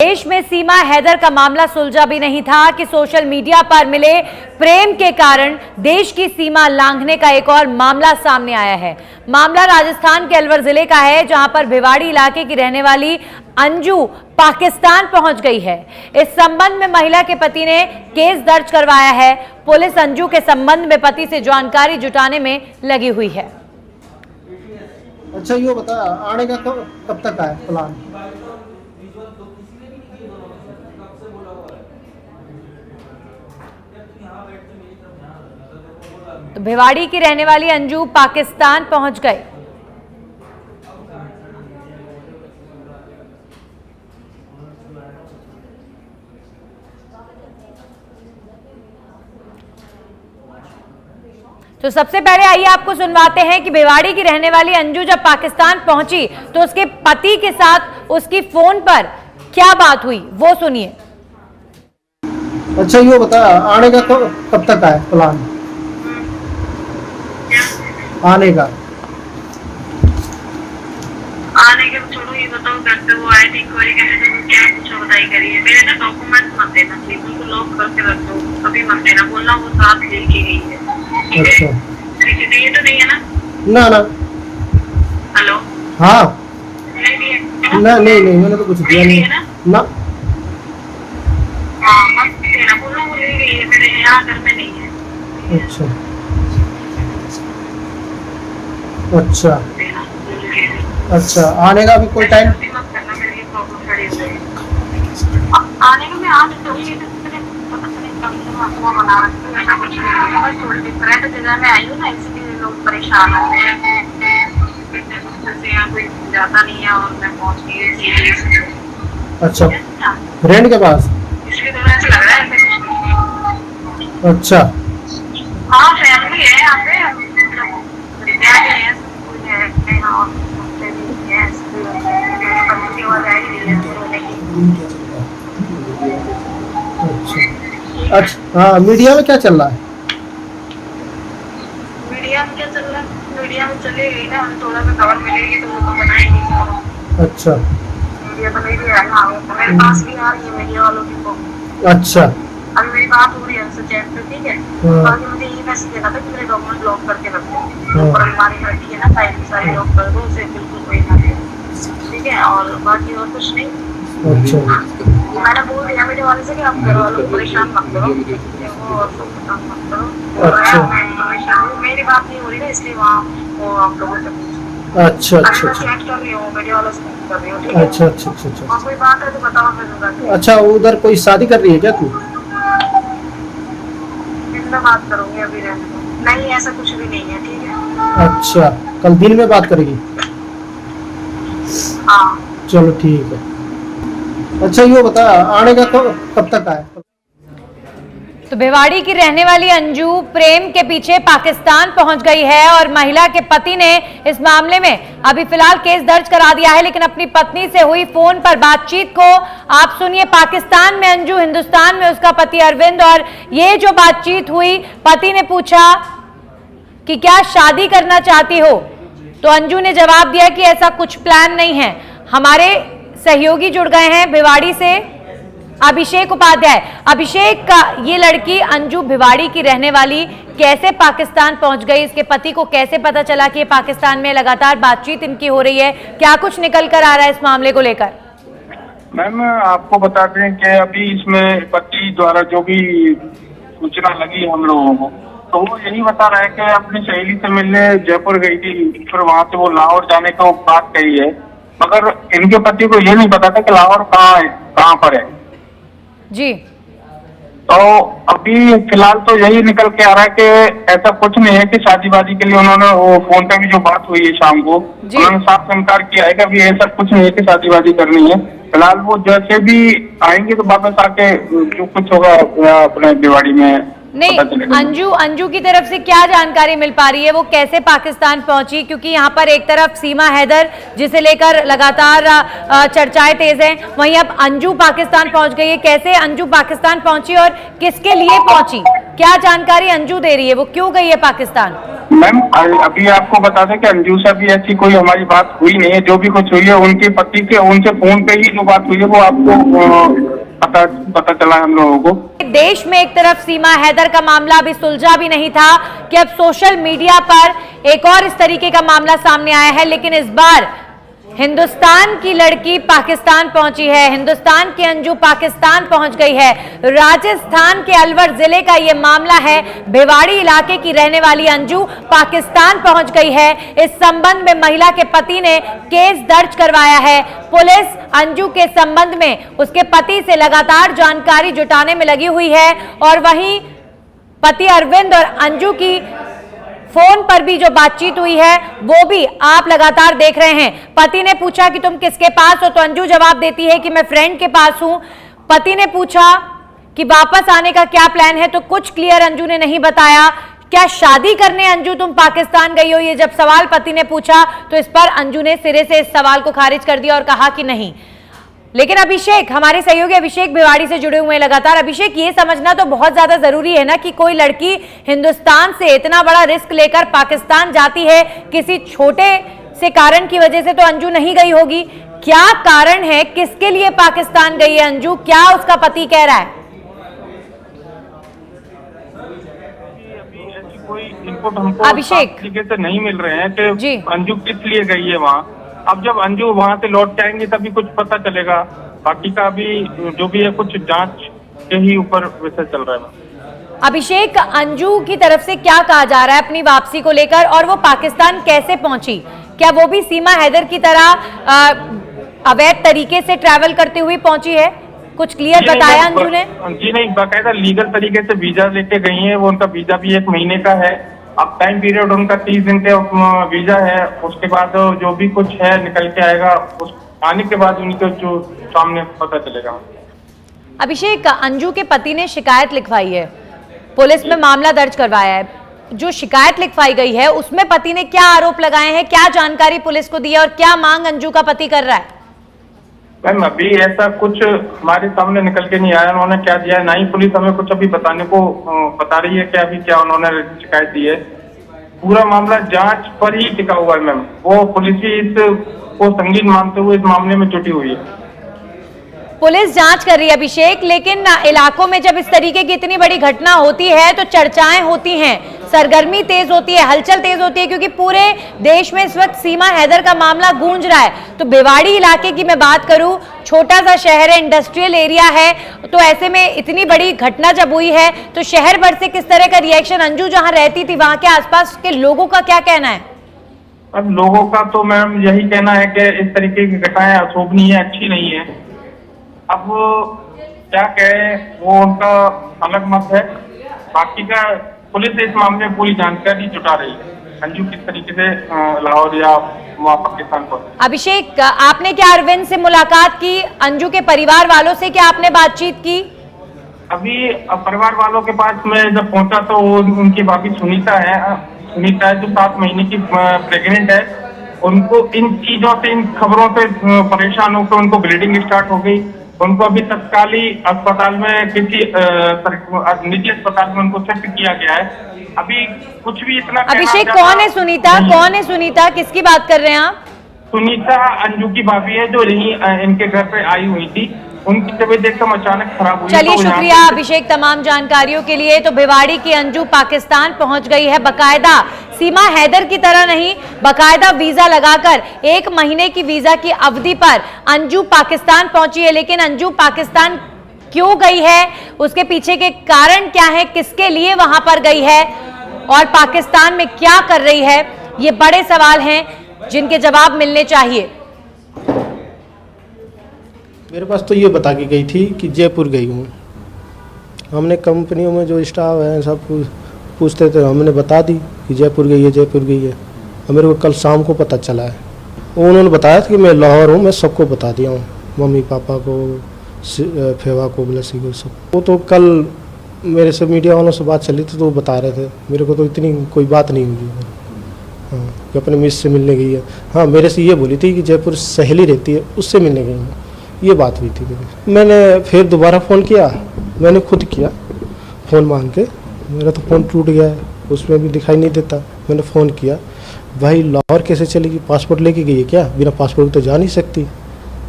देश में सीमा हैदर का मामला सुलझा भी नहीं था कि सोशल मीडिया पर मिले प्रेम के कारण देश की सीमा लांघने का एक और मामला सामने आया है। मामला राजस्थान के अलवर जिले का है, जहां पर भिवाड़ी इलाके की रहने वाली अंजू पाकिस्तान पहुंच गई है। इस संबंध में महिला के पति ने केस दर्ज करवाया है। पुलिस अंजू के संबंध में पति से जानकारी जुटाने में लगी हुई है। अच्छा, ये बता आने का कब तक है प्लान? तो भिवाड़ी की रहने वाली अंजू पाकिस्तान पहुंच गए। तो सबसे पहले आइए आपको सुनवाते हैं कि भिवाड़ी की रहने वाली अंजू जब पाकिस्तान पहुंची तो उसके पति के साथ उसकी फोन पर क्या बात हुई, वो सुनिए। अच्छा, ये बता आने का कब तक है प्लान? आने का छोड़ो, ये बताओ घर पे वो आए थे इंक्वायरी करने, तो क्या पूछो बताई करिए। मेरे ना डॉक्यूमेंट मत देना, ठीक है? उनको लॉक करके रख दो, कभी मत देना, बोलना वो साथ लेके गई है। अच्छा, ये तो नहीं है ना? ना हेलो, हाँ, नहीं है ना नहीं मैंने तो कुछ दिया नहीं ना। हाँ, मत देना, बोलना वो ले गई है, मेरे यहाँ घर में नहीं है। अच्छा अच्छा देना, भूल गए। अच्छा, आने का भी कोई टाइम? मत करना, मेरे लिए प्रॉब्लम खड़ी हो गई। आने का मैं आज तो आपको बना रखती हूँ, ऐसा कुछ नहीं है। बस थोड़ी डिफरेंट जगह में आई हूँ ना, इसलिए लोग परेशान होते हैं। जैसे यहाँ कोई जाता नहीं है और मैं पहुँच गई। अच्छा, फ्रेंड के पास? इसलिए थोड़ा ऐसा लग रहा है ऐसे कुछ नहीं। अच्छा, हाँ, फैमिली है यहाँ पे, मतलब विद्या भी है, स्कूल है और बच्चे भी हैं, बच्चे वाले आई नहीं है रोने की। अच्छा, हाँ, मीडिया में क्या चल रहा है? मीडिया में क्या चल रहा है? मीडिया में चलेगी ना, हमें थोड़ा सा खबर मिलेगी तो वो तो बनाएंगे। अच्छा मीडिया तो नहीं है ना, मेरे पास भी आ रही है मीडिया वालों की को। अच्छा, अभी मेरी बात हो रही है उनसे चैट पे, ठीक है? हाँ। बाकी मुझे ये मैसेज देना था कि मेरे डॉक्यूमेंट लॉक करके रख दो, हाँ। ऊपर अलमारी में रखी है ना, फाइल सारी लॉक कर दो, उसे बिल्कुल कोई ना दे, ठीक है? और बाकी और कुछ नहीं। अच्छा, मैंने बोल दिया मेरे वाले से कि आप घर वालों को परेशान मत करो, वो और को परेशान मत करो। अच्छा। मैं परेशान हूँ, मेरी बात नहीं हो रही ना, इसलिए वहाँ वो आप लोगों से पूछ। अच्छा, मैं अच्छा, चैट कर रही हूँ, मीडिया वालों से बात कर रही हूँ, ठीक है? अच्छा, अच्छा, अच्छा, अच्छा, और कोई बात है तो बताओ फिर। अच्छा, उधर कोई शादी कर रही है क्या तू? मैं बात करूंगी, अभी रहने दो। नहीं, ऐसा कुछ भी नहीं है, ठीक है? अच्छा, कल दिन में बात करेगी? हाँ, चलो ठीक है। अच्छा, ये बता आने का कब तक है? तो भिवाड़ी की रहने वाली अंजू प्रेम के पीछे पाकिस्तान पहुंच गई है और महिला के पति ने इस मामले में अभी फिलहाल केस दर्ज करा दिया है, लेकिन अपनी पत्नी से हुई फोन पर बातचीत को आप सुनिए। पाकिस्तान में अंजू, हिंदुस्तान में उसका पति अरविंद, और ये जो बातचीत हुई, पति ने पूछा कि क्या शादी करना चाहती हो, तो अंजू ने जवाब दिया कि ऐसा कुछ प्लान नहीं है। हमारे सहयोगी जुड़ गए हैं भिवाड़ी से, अभिषेक उपाध्याय। अभिषेक, का ये लड़की अंजू भिवाड़ी की रहने वाली कैसे पाकिस्तान पहुंच गई? इसके पति को कैसे पता चला कि ये पाकिस्तान में? लगातार बातचीत इनकी हो रही है, क्या कुछ निकल कर आ रहा है इस मामले को लेकर? मैम, आपको बता दें कि अभी इसमें पति द्वारा जो भी सूचना लगी हम लोगों को, तो वो यही बता रहा है कि अपनी सहेली से मिलने जयपुर गई थी, फिर वहां से वो लाहौर जाने को बात कही है, मगर इनके पति को ये नहीं पता था कि लाहौर कहाँ पर है जी। तो अभी फिलहाल तो यही निकल के आ रहा है कि ऐसा कुछ नहीं है कि शादीबाजी के लिए उन्होंने, वो फोन पे भी जो बात हुई है शाम को, उन्होंने साफ इनकार किया है कि अभी ऐसा कुछ नहीं है कि शादीबाजी करनी है। फिलहाल वो जैसे भी आएंगे तो वापस आके जो कुछ होगा अपने भिवाड़ी में नहीं, अंजू की तरफ से क्या जानकारी मिल पा रही है, वो कैसे पाकिस्तान पहुंची? क्योंकि यहाँ पर एक तरफ सीमा हैदर जिसे लेकर लगातार चर्चाएं तेज हैं, वहीं अब अंजू पाकिस्तान पहुंच गई है। कैसे अंजू पाकिस्तान पहुंची और किसके लिए पहुंची? क्या जानकारी अंजू दे रही है, वो क्यों गई है पाकिस्तान? मैम अभी आपको बता दें कि अंजू से अभी ऐसी कोई हमारी बात हुई नहीं है। जो भी कुछ हुई है उनके पति के उनसे फोन पे ही जो बात हुई है वो आपको पता चला है हम लोगों को। देश में एक तरफ सीमा हैदर का मामला अभी सुलझा भी नहीं था कि अब सोशल मीडिया पर एक और इस तरीके का मामला सामने आया है, लेकिन इस बार हिंदुस्तान की लड़की पाकिस्तान पहुंची है। हिंदुस्तान की अंजू पाकिस्तान पहुंच गई है। राजस्थान के अलवर जिले का यह मामला है। भिवाड़ी इलाके की रहने वाली अंजू पाकिस्तान पहुंच गई है। इस संबंध में महिला के पति ने केस दर्ज करवाया है। पुलिस अंजू के संबंध में उसके पति से लगातार जानकारी जुटाने में लगी हुई है और वहीं पति अरविंद और अंजू की फोन पर भी जो बातचीत हुई है वो भी आप लगातार देख रहे हैं। पति ने पूछा कि तुम किसके पास हो, तो अंजू जवाब देती है कि मैं फ्रेंड के पास हूं। पति ने पूछा कि वापस आने का क्या प्लान है, तो कुछ क्लियर अंजू ने नहीं बताया। क्या शादी करने अंजू तुम पाकिस्तान गई हो, ये जब सवाल पति ने पूछा तो इस पर अंजू ने सिरे से इस सवाल को खारिज कर दिया और कहा कि नहीं। लेकिन अभिषेक, हमारे सहयोगी अभिषेक भिवाड़ी से जुड़े हुए हैं लगातार। अभिषेक, ये समझना तो बहुत ज्यादा जरूरी है ना कि कोई लड़की हिंदुस्तान से इतना बड़ा रिस्क लेकर पाकिस्तान जाती है, किसी छोटे से कारण की वजह से तो अंजू नहीं गई होगी। क्या कारण है, किसके लिए पाकिस्तान गई है अंजू, क्या उसका पति कह रहा है? कोई इनपुट हमको अभिषेक तरीके से नहीं मिल रहे हैं कि जी अंजू किस लिए गई है वहाँ। अब जब अंजू वहाँ से लौट के आएंगे तभी कुछ पता चलेगा। बाकी का अभी जो भी है कुछ जांच के ही ऊपर विषय चल रहा है। अभिषेक, अंजू की तरफ से क्या कहा जा रहा है अपनी वापसी को लेकर, और वो पाकिस्तान कैसे पहुंची? क्या वो भी सीमा हैदर की तरह अवैध तरीके से ट्रैवल करते हुए पहुंची है? कुछ क्लियर बताया अंजू ने? जी नहीं, बाकायदा लीगल तरीके से वीजा लेके गई है वो। उनका वीजा भी 1 महीने का है। अब टाइम पीरियड उनका 30 दिन का वीजा है। उसके बाद जो भी कुछ है निकल के आएगा, उस आने के बाद उनको जो सामने पता चलेगा। अभिषेक, अंजू के पति ने शिकायत लिखवाई है, पुलिस में मामला दर्ज करवाया है। जो शिकायत लिखवाई गई है उसमें पति ने क्या आरोप लगाए हैं, क्या जानकारी पुलिस को दी है और क्या मांग अंजू का पति कर रहा है? मैम अभी ऐसा कुछ हमारे सामने निकल के नहीं आया उन्होंने क्या दिया है, ना ही पुलिस हमें कुछ अभी बताने को बता रही है कि अभी क्या उन्होंने शिकायत दी है। पूरा मामला जांच पर ही टिका हुआ है मैम। वो पुलिस ही इसको संगीन मानते हुए इस मामले में जुटी हुई है। पुलिस जांच कर रही है अभिषेक, लेकिन इलाकों में जब इस तरीके की इतनी बड़ी घटना होती है तो चर्चाएं होती हैं, सरगर्मी तेज होती है, हलचल तेज होती है, क्योंकि पूरे देश में इस वक्त सीमा हैदर का मामला गूंज रहा है। तो भिवाड़ी इलाके की मैं बात करूं, छोटा सा शहर है, इंडस्ट्रियल एरिया है, तो ऐसे में इतनी बड़ी घटना जब हुई है तो शहर भर से किस तरह का रिएक्शन, अंजू जहां रहती थी वहां के आसपास के लोगों का क्या कहना है? अब लोगों का तो मैम यही कहना है कि इस तरीके की घटनाएं अशोभनीय है, अच्छी नहीं है। अब क्या कहे वो उनका अलग मत है। बाकी का पुलिस इस मामले में पूरी जानकारी जुटा रही है अंजू किस तरीके से लाहौर या वहाँ पाकिस्तान को। अभिषेक, आपने क्या अरविंद से मुलाकात की, अंजू के परिवार वालों से क्या आपने बातचीत की? अभी परिवार वालों के पास मैं जब पहुंचा तो उनकी भाभी सुनीता है जो 7 महीने की प्रेग्नेंट है। उनको इन चीजों से, इन खबरों से परेशान होकर उनको ब्लीडिंग स्टार्ट हो गई। उनको अभी तत्कालीन अस्पताल में किसी निजी अस्पताल में उनको शिफ्ट किया गया है। अभी कुछ भी इतना। अभिषेक, कौन है सुनीता? कौन है सुनीता? किसकी बात कर रहे हैं आप? सुनीता अंजू की भाभी है जो यहीं इनके घर पे आई हुई थी। उनकी तबीयत एकदम अचानक खराब हुई। चलिए, शुक्रिया अभिषेक तमाम जानकारियों के लिए। तो भिवाड़ी की अंजू पाकिस्तान पहुंच गई है, बकायदा सीमा हैदर की तरह नहीं, बकायदा वीजा लगाकर 1 महीने की वीजा की अवधि पर अंजू पाकिस्तान पहुंची है। लेकिन अंजू पाकिस्तान क्यों गई है, उसके पीछे के कारण क्या है, किसके लिए वहां पर गई है और पाकिस्तान में क्या कर रही है, ये बड़े सवाल हैं जिनके जवाब मिलने चाहिए। मेरे पास तो ये बता के गई थी कि जयपुर गई हूँ। हमने कंपनियों में जो स्टाफ है सब पूछते थे, हमने बता दी कि जयपुर गई है, जयपुर गई है। और मेरे को कल शाम को पता चला है। उन्होंने बताया था कि मैं लाहौर हूँ, मैं सबको बता दिया हूँ, मम्मी पापा को, फेवा को, ब्लेसी को, सब। वो तो कल मेरे से मीडिया वालों से बात चली थी तो वो बता रहे थे। मेरे को तो इतनी कोई बात नहीं हुई। हाँ, कि अपने मिस से मिलने गई है। हाँ, मेरे से ये बोली थी कि जयपुर सहेली रहती है, उससे मिलने गई है, ये बात हुई थी मेरी। मैंने फिर दोबारा फ़ोन किया, मैंने खुद किया फ़ोन मांग के। मेरा तो फ़ोन टूट गया है, उसमें भी दिखाई नहीं देता। मैंने फ़ोन किया, भाई लाहौर कैसे चलेगी, पासपोर्ट लेके गई है क्या, बिना पासपोर्ट तो जा नहीं सकती।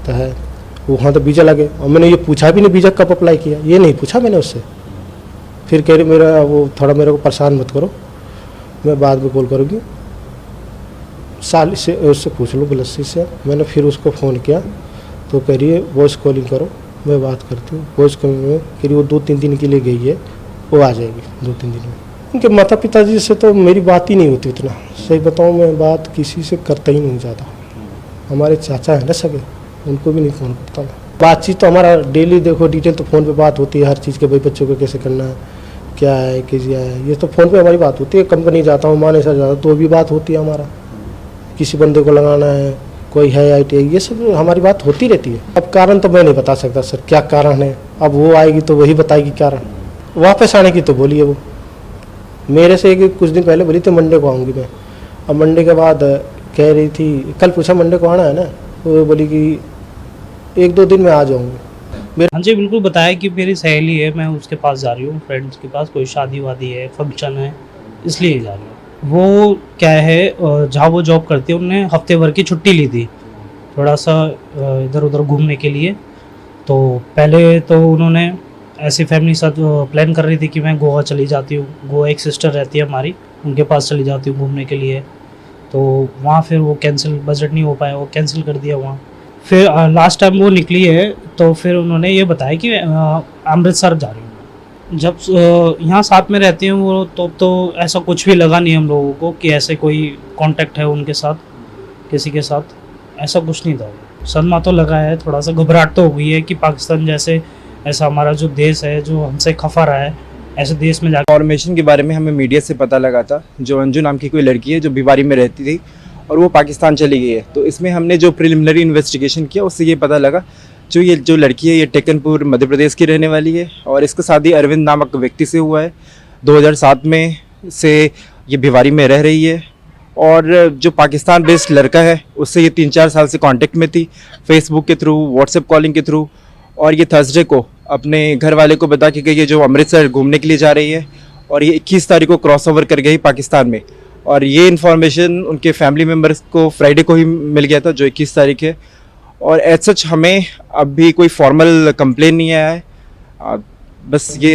तो है वहाँ तो वीज़ा लगे, और मैंने ये पूछा भी नहीं वीज़ा कब अप्लाई किया, ये नहीं पूछा मैंने उससे। फिर कह रही मेरा वो थोड़ा मेरे को परेशान मत करो, मैं बाद में कॉल करूँगी, साल से उससे पूछ लो गलती से। मैंने फिर उसको फ़ोन किया तो कह रही है वॉइस कॉलिंग करो, मैं बात करती हूँ। वॉइस कॉलिंग में कह रही वो 2-3 दिन के लिए गई है, वो आ जाएगी 2-3 दिन में। उनके माता पिताजी से तो मेरी बात ही नहीं होती उतना, सही बताऊँ मैं बात किसी से करता ही नहीं ज़्यादा। हमारे चाचा है ना सगे, उनको भी नहीं फ़ोन करता मैं। बातचीत तो हमारा डेली देखो डिटेल तो फ़ोन पे बात होती है हर चीज़ के, भाई बच्चों को कैसे करना है, क्या है कैसे है, ये तो फ़ोन पे हमारी बात होती है। कंपनी जाता हूँ माने सर जाता तो भी बात होती है हमारा, किसी बंदे को लगाना है, कोई है ITI, ये सब हमारी बात होती रहती है। अब कारण तो मैं नहीं बता सकता सर क्या कारण है, अब वो आएगी तो वही बताएगी कारण। वापस आने की तो बोली है वो मेरे से, कि कुछ दिन पहले बोली थी मंडे को आऊँगी मैं। अब मंडे के बाद कह रही थी, कल पूछा मंडे को आना है ना, वो बोली कि 1-2 दिन में आ जाऊँगी। हाँ जी बिल्कुल, बताया कि मेरी सहेली है, मैं उसके पास जा रही हूँ, फ्रेंड्स के पास, कोई शादी वादी है, फंक्शन है, इसलिए जा रही हूँ। वो क्या है, जहाँ वो जॉब करती है उन्होंने हफ्ते भर की छुट्टी ली थी थोड़ा सा इधर उधर घूमने के लिए। तो पहले तो उन्होंने ऐसी फैमिली साथ प्लान कर रही थी कि मैं गोवा चली जाती हूँ, गोवा एक सिस्टर रहती है हमारी, उनके पास चली जाती हूँ घूमने के लिए। तो वहाँ फिर वो कैंसिल, बजट नहीं हो पाया, वो कैंसिल कर दिया वहाँ। फिर लास्ट टाइम वो निकली है तो फिर उन्होंने ये बताया कि अमृतसर जा रही हूँ। जब यहाँ साथ में रहती हूँ वो तो ऐसा कुछ भी लगा नहीं हम लोगों को कि ऐसे कोई कांटेक्ट है उनके साथ, किसी के साथ, ऐसा कुछ नहीं था। सदमा तो लगा है, थोड़ा सा घबराहट तो हो गई है कि पाकिस्तान जैसे ऐसा हमारा जो देश है जो हमसे खफा रहा है, ऐसे देश में जाकर। इन्फॉर्मेशन के बारे में हमें मीडिया से पता लगा था, जो अंजू नाम की कोई लड़की है जो भिवारी में रहती थी और वो पाकिस्तान चली गई है। तो इसमें हमने जो प्रिलिमिनरी इन्वेस्टिगेशन किया उससे ये पता लगा जो लड़की है ये टेकनपुर मध्य प्रदेश की रहने वाली है और इसका शादी अरविंद नामक व्यक्ति से हुआ है। 2007 में से ये भिवारी में रह रही है और जो पाकिस्तान बेस्ड लड़का है उससे ये 3-4 साल से कांटेक्ट में थी, फेसबुक के थ्रू, व्हाट्सएप कॉलिंग के थ्रू। और ये थर्सडे को अपने घर वाले को बता के गई है जो अमृतसर घूमने के लिए जा रही है और ये 21 तारीख को क्रॉस ओवर कर गई पाकिस्तान में। और ये इन्फॉर्मेशन उनके फैमिली मेम्बर्स को फ्राइडे को ही मिल गया था जो 21 तारीख है। और एज सच हमें अभी कोई फॉर्मल कंप्लेन नहीं आया है, बस ये